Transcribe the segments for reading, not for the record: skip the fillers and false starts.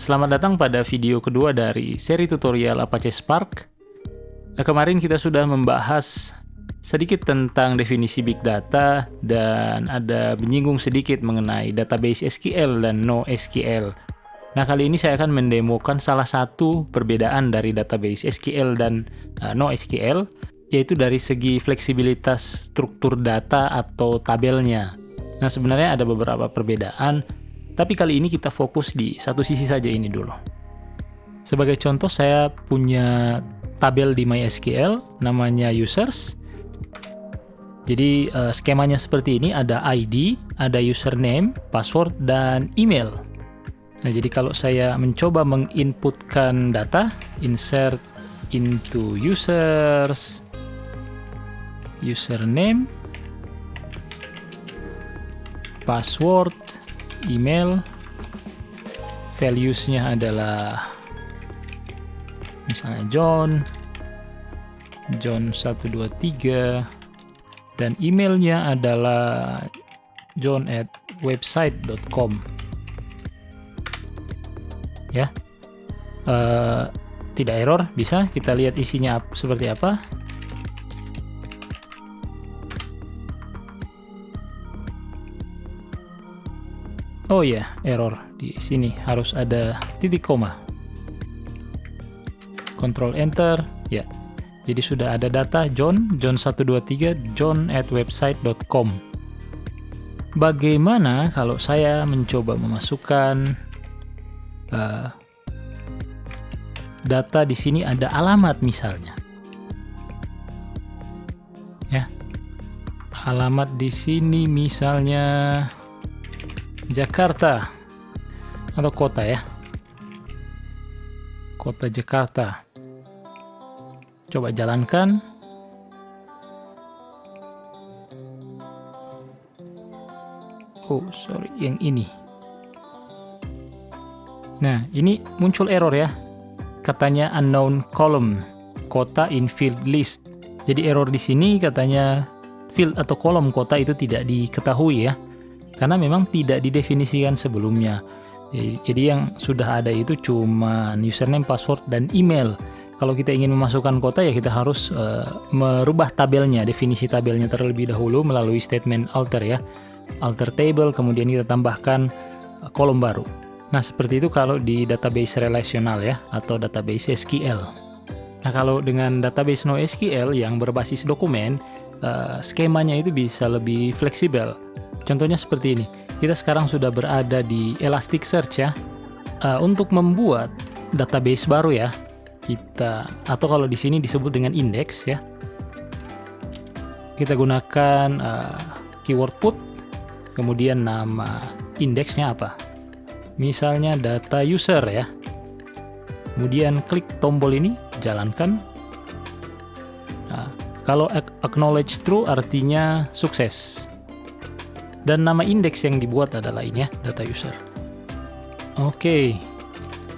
Selamat datang pada video kedua dari seri tutorial Apache Spark. Nah, kemarin kita sudah membahas sedikit tentang definisi Big Data dan ada menyinggung sedikit mengenai database SQL dan NoSQL. Nah, kali ini saya akan mendemokan salah satu perbedaan dari database SQL dan NoSQL, yaitu dari segi fleksibilitas struktur data atau tabelnya. Nah, sebenarnya ada beberapa perbedaan, tapi kali ini kita fokus di satu sisi saja ini dulu. Sebagai contoh, saya punya tabel di MySQL, namanya users. Jadi skemanya seperti ini, ada ID, ada username, password, dan email. Nah, jadi kalau saya mencoba menginputkan data, insert into users, username, password, email, values-nya adalah misalnya John 123, dan emailnya adalah john@website.com. Ya, tidak error, bisa kita lihat isinya seperti apa. Oh ya, error di sini harus ada titik koma. Control Enter, ya. Jadi sudah ada data John 123, john@website.com. Bagaimana kalau saya mencoba memasukkan data di sini ada alamat misalnya? Ya. Alamat di sini misalnya Jakarta atau kota ya, kota Jakarta. Coba jalankan. Oh sorry, yang ini. Nah, ini muncul error ya, katanya unknown column, kota in field list. Jadi error di sini katanya field atau kolom kota itu tidak diketahui ya, karena memang tidak didefinisikan sebelumnya. Jadi yang sudah ada itu cuma username, password, dan email. Kalau kita ingin memasukkan kota ya kita harus merubah tabelnya, definisi tabelnya terlebih dahulu melalui statement alter ya. Alter table, kemudian kita tambahkan kolom baru. Nah, seperti itu kalau di database relasional ya, atau database SQL. Nah, kalau dengan database NoSQL yang berbasis dokumen, skemanya itu bisa lebih fleksibel. Contohnya seperti ini, kita sekarang sudah berada di Elasticsearch ya. Untuk membuat database baru ya, kita, atau kalau di sini disebut dengan index ya, kita gunakan keyword put, kemudian nama indeksnya apa, misalnya data user ya, kemudian klik tombol ini, jalankan. Nah, kalau acknowledge true artinya sukses. Dan nama indeks yang dibuat adalah ini ya, data user. Oke,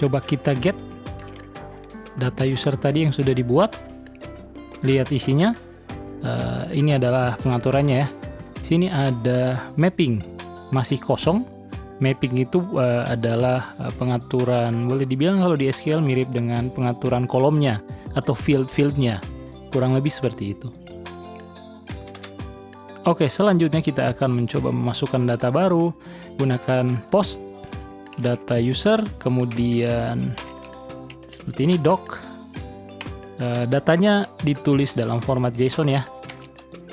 coba kita get data user tadi yang sudah dibuat. Lihat isinya. Ini adalah pengaturannya ya. Sini ada mapping, masih kosong. Mapping itu adalah pengaturan, boleh dibilang kalau di SQL mirip dengan pengaturan kolomnya atau field-fieldnya. Kurang lebih seperti itu. Oke, selanjutnya kita akan mencoba memasukkan data baru, gunakan post data user, kemudian seperti ini doc. Datanya ditulis dalam format JSON ya.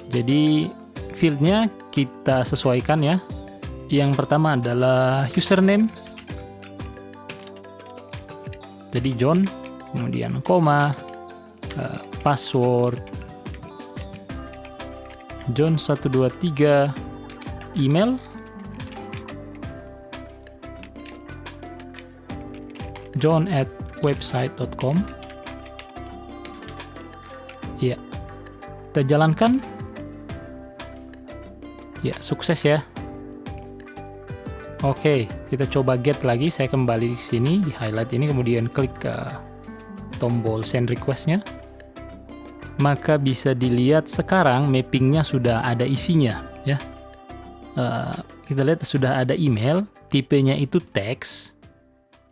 Jadi fieldnya kita sesuaikan ya. Yang pertama adalah username. Jadi John, kemudian koma, password John 123, email john@website.com. Ya, kita jalankan. Ya, sukses ya. Oke, kita coba get lagi. Saya kembali di sini di highlight ini, kemudian klik ke tombol send request-nya. Maka bisa dilihat sekarang mappingnya sudah ada isinya ya. Kita lihat sudah ada email, tipenya itu teks,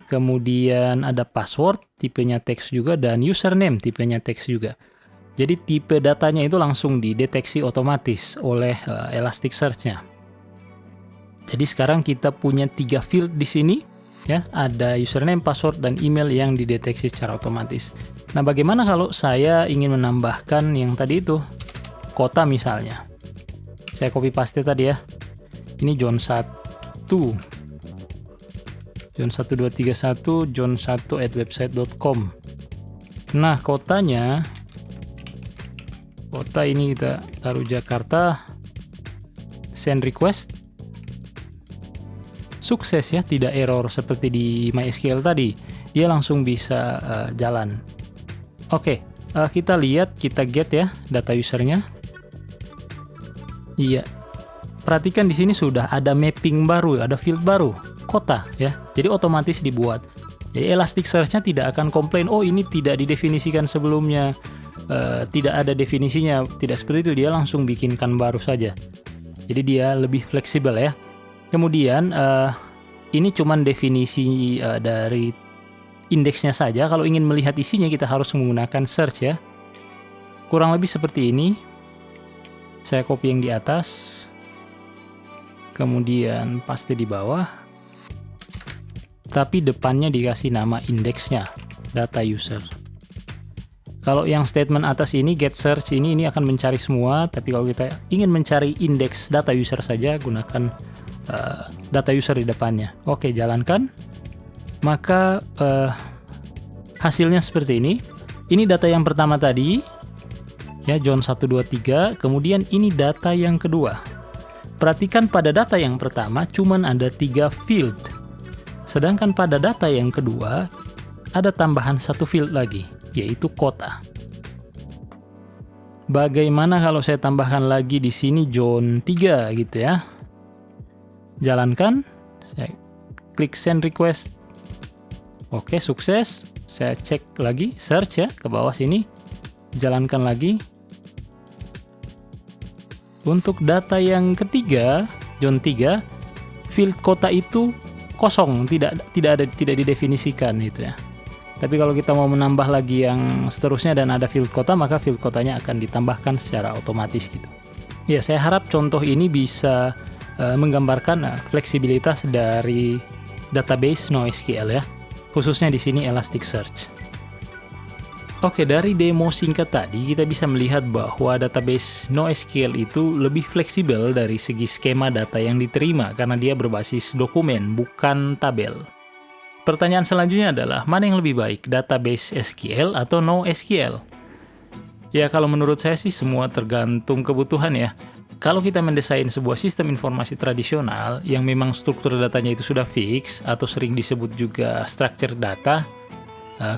kemudian ada password, tipenya teks juga, dan username, tipenya teks juga. Jadi tipe datanya itu langsung dideteksi otomatis oleh Elasticsearch-nya. Jadi sekarang kita punya 3 field di sini, ya, ada username, password, dan email yang dideteksi secara otomatis. Nah, bagaimana kalau saya ingin menambahkan yang tadi itu, kota misalnya. Saya copy paste tadi ya. Ini John 1. John 1231, john1@website.com. Nah, kota ini kita taruh Jakarta, send request. Sukses ya, tidak error seperti di MySQL tadi. Dia langsung bisa jalan. Oke, kita lihat, kita get ya data usernya. Iya. Perhatikan di sini sudah ada mapping baru, ada field baru, kota ya. Jadi otomatis dibuat. Jadi Elasticsearch-nya tidak akan komplain, oh ini tidak didefinisikan sebelumnya, tidak ada definisinya, tidak seperti itu, dia langsung bikinkan baru saja. Jadi dia lebih fleksibel ya. Kemudian ini cuman definisi dari indeksnya saja. Kalau ingin melihat isinya kita harus menggunakan search ya. Kurang lebih seperti ini. Saya copy yang di atas, kemudian paste di bawah, tapi depannya dikasih nama indeksnya, data user. Kalau yang statement atas ini, get search, ini akan mencari semua, tapi kalau kita ingin mencari indeks data user saja, gunakan data user di depannya. Oke, jalankan. Maka hasilnya seperti ini. Ini data yang pertama tadi, ya, John 123, kemudian ini data yang kedua. Perhatikan pada data yang pertama cuman ada 3 field. Sedangkan pada data yang kedua ada tambahan 1 field lagi, yaitu kota. Bagaimana kalau saya tambahkan lagi di sini John 3 gitu ya. Jalankan, saya klik send request. Oke, sukses. Saya cek lagi, search ya ke bawah sini. Jalankan lagi. Untuk data yang ketiga, John 3, field kota itu kosong, tidak didefinisikan gitu ya. Tapi kalau kita mau menambah lagi yang seterusnya dan ada field kota, maka field kotanya akan ditambahkan secara otomatis gitu. Ya, saya harap contoh ini bisa menggambarkan fleksibilitas dari database NoSQL ya, khususnya di sini Elasticsearch. Oke, dari demo singkat tadi kita bisa melihat bahwa database NoSQL itu lebih fleksibel dari segi skema data yang diterima karena dia berbasis dokumen, bukan tabel. Pertanyaan selanjutnya adalah, mana yang lebih baik, database SQL atau NoSQL? Ya, kalau menurut saya sih semua tergantung kebutuhan ya. Kalau kita mendesain sebuah sistem informasi tradisional yang memang struktur datanya itu sudah fix atau sering disebut juga structured data,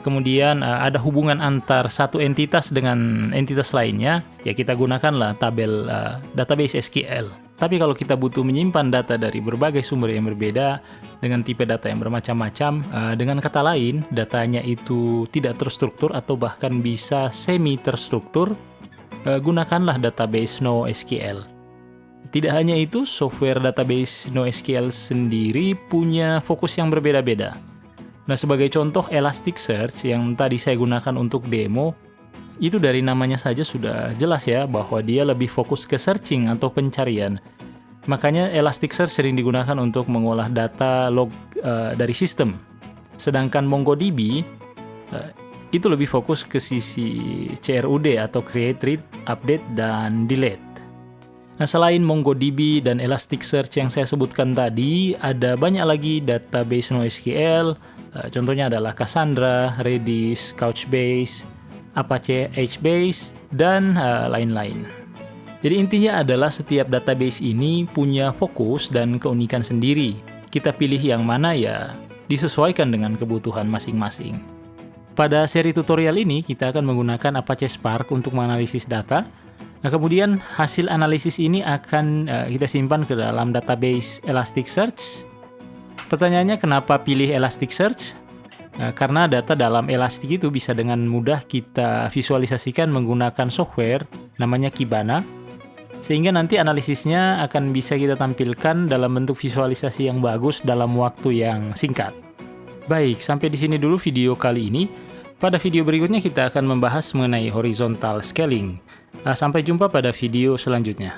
kemudian ada hubungan antar satu entitas dengan entitas lainnya, ya kita gunakanlah tabel database SQL. Tapi kalau kita butuh menyimpan data dari berbagai sumber yang berbeda dengan tipe data yang bermacam-macam, dengan kata lain datanya itu tidak terstruktur atau bahkan bisa semi terstruktur, gunakanlah database NoSQL. Tidak hanya itu, software database NoSQL sendiri punya fokus yang berbeda-beda. Nah, sebagai contoh Elasticsearch yang tadi saya gunakan untuk demo, itu dari namanya saja sudah jelas ya bahwa dia lebih fokus ke searching atau pencarian. Makanya Elasticsearch sering digunakan untuk mengolah data log dari sistem. Sedangkan MongoDB itu lebih fokus ke sisi CRUD atau create, read, update, dan delete. Nah, selain MongoDB dan Elasticsearch yang saya sebutkan tadi, ada banyak lagi database NoSQL. Contohnya adalah Cassandra, Redis, Couchbase, Apache HBase, dan lain-lain. Jadi intinya adalah setiap database ini punya fokus dan keunikan sendiri. Kita pilih yang mana ya disesuaikan dengan kebutuhan masing-masing. Pada seri tutorial ini kita akan menggunakan Apache Spark untuk menganalisis data. Nah, kemudian hasil analisis ini akan kita simpan ke dalam database Elasticsearch. Pertanyaannya, kenapa pilih Elasticsearch? Karena data dalam Elastic itu bisa dengan mudah kita visualisasikan menggunakan software namanya Kibana, sehingga nanti analisisnya akan bisa kita tampilkan dalam bentuk visualisasi yang bagus dalam waktu yang singkat. Baik, sampai di sini dulu video kali ini. Pada video berikutnya kita akan membahas mengenai horizontal scaling. Sampai jumpa pada video selanjutnya.